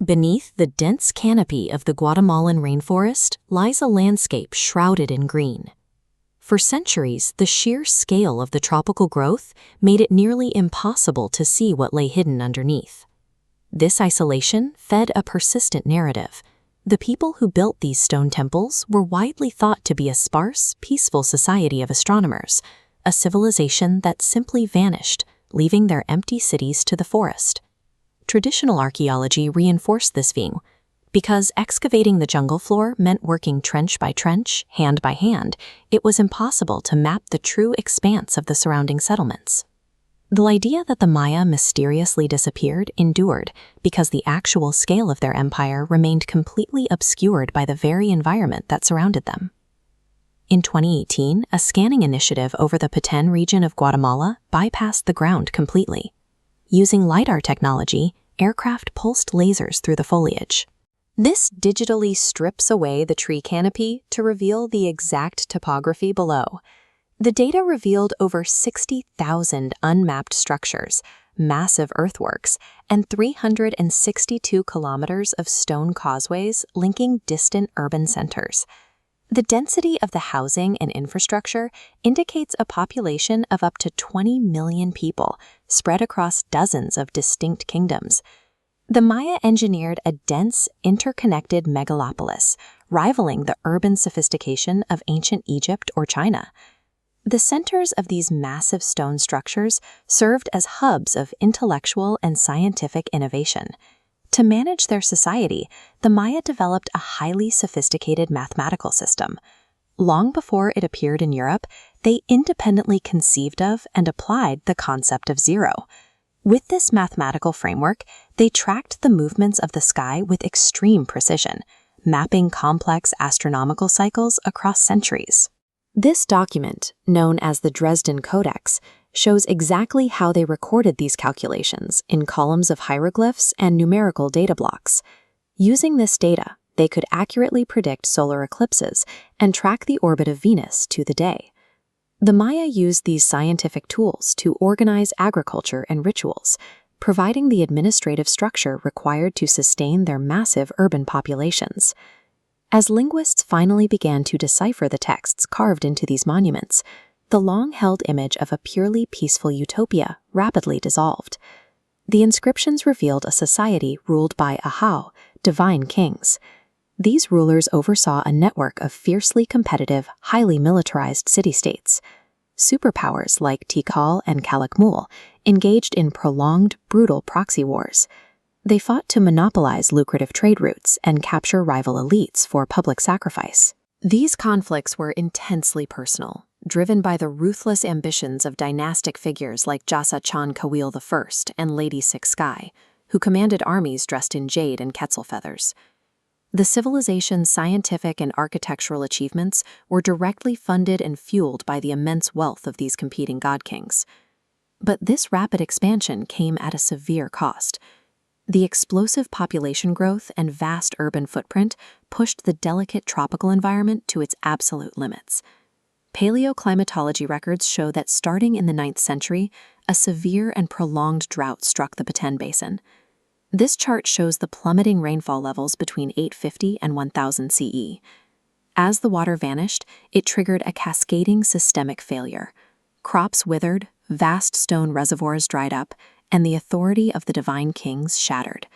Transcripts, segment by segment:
Beneath the dense canopy of the Guatemalan rainforest lies a landscape shrouded in green. For centuries, the sheer scale of the tropical growth made it nearly impossible to see what lay hidden underneath. This isolation fed a persistent narrative. The people who built these stone temples were widely thought to be a sparse, peaceful society of astronomers, a civilization that simply vanished, leaving their empty cities to the forest. Traditional archaeology reinforced this view. Because excavating the jungle floor meant working trench by trench, hand by hand, it was impossible to map the true expanse of the surrounding settlements. The idea that the Maya mysteriously disappeared endured because the actual scale of their empire remained completely obscured by the very environment that surrounded them. In 2018, a scanning initiative over the Petén region of Guatemala bypassed the ground completely. Using LiDAR technology, aircraft pulsed lasers through the foliage. This digitally strips away the tree canopy to reveal the exact topography below. The data revealed over 60,000 unmapped structures, massive earthworks, and 362 kilometers of stone causeways linking distant urban centers. The density of the housing and infrastructure indicates a population of up to 20 million people spread across dozens of distinct kingdoms. The Maya engineered a dense, interconnected megalopolis, rivaling the urban sophistication of ancient Egypt or China. The centers of these massive stone structures served as hubs of intellectual and scientific innovation. To manage their society, the Maya developed a highly sophisticated mathematical system. Long before it appeared in Europe, they independently conceived of and applied the concept of zero. With this mathematical framework, they tracked the movements of the sky with extreme precision, mapping complex astronomical cycles across centuries. This document, known as the Dresden Codex, shows exactly how they recorded these calculations in columns of hieroglyphs and numerical data blocks. Using this data, they could accurately predict solar eclipses and track the orbit of Venus to the day. The Maya used these scientific tools to organize agriculture and rituals, providing the administrative structure required to sustain their massive urban populations. As linguists finally began to decipher the texts carved into these monuments, the long-held image of a purely peaceful utopia rapidly dissolved. The inscriptions revealed a society ruled by Ahau, divine kings. These rulers oversaw a network of fiercely competitive, highly militarized city-states. Superpowers like Tikal and Calakmul engaged in prolonged, brutal proxy wars. They fought to monopolize lucrative trade routes and capture rival elites for public sacrifice. These conflicts were intensely personal, driven by the ruthless ambitions of dynastic figures like Jasa Chan Kawil I and Lady Six Sky, who commanded armies dressed in jade and quetzal feathers. The civilization's scientific and architectural achievements were directly funded and fueled by the immense wealth of these competing god-kings. But this rapid expansion came at a severe cost. The explosive population growth and vast urban footprint pushed the delicate tropical environment to its absolute limits. Paleoclimatology records show that starting in the 9th century, a severe and prolonged drought struck the Petén Basin. This chart shows the plummeting rainfall levels between 850 and 1000 CE. As the water vanished, it triggered a cascading systemic failure. Crops withered, vast stone reservoirs dried up, and the authority of the divine kings shattered.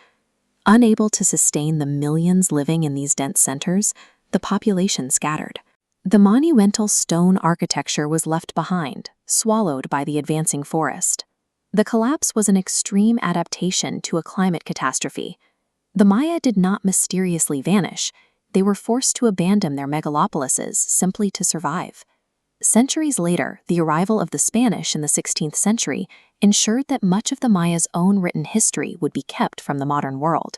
Unable to sustain the millions living in these dense centers, the population scattered. The monumental stone architecture was left behind, swallowed by the advancing forest. The collapse was an extreme adaptation to a climate catastrophe. The Maya did not mysteriously vanish. They were forced to abandon their megalopolises simply to survive. Centuries later, the arrival of the Spanish in the 16th century ensured that much of the Maya's own written history would be kept from the modern world.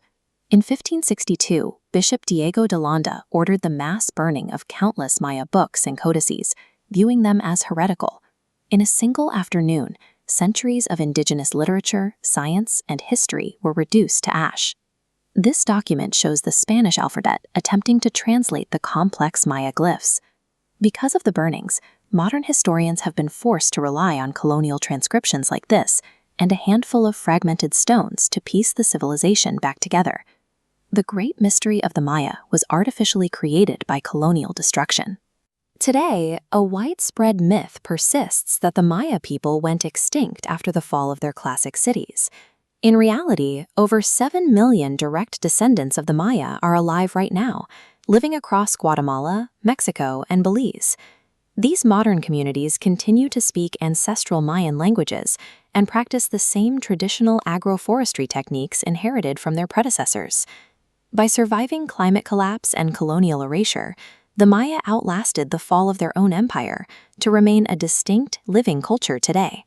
In 1562, Bishop Diego de Landa ordered the mass burning of countless Maya books and codices, viewing them as heretical. In a single afternoon, centuries of indigenous literature, science, and history were reduced to ash. This document shows the Spanish alphabet attempting to translate the complex Maya glyphs. Because of the burnings, modern historians have been forced to rely on colonial transcriptions like this and a handful of fragmented stones to piece the civilization back together. The great mystery of the Maya was artificially created by colonial destruction. Today, a widespread myth persists that the Maya people went extinct after the fall of their classic cities. In reality, over 7 million direct descendants of the Maya are alive right now, living across Guatemala, Mexico, and Belize. These modern communities continue to speak ancestral Mayan languages and practice the same traditional agroforestry techniques inherited from their predecessors. By surviving climate collapse and colonial erasure, the Maya outlasted the fall of their own empire to remain a distinct, living culture today.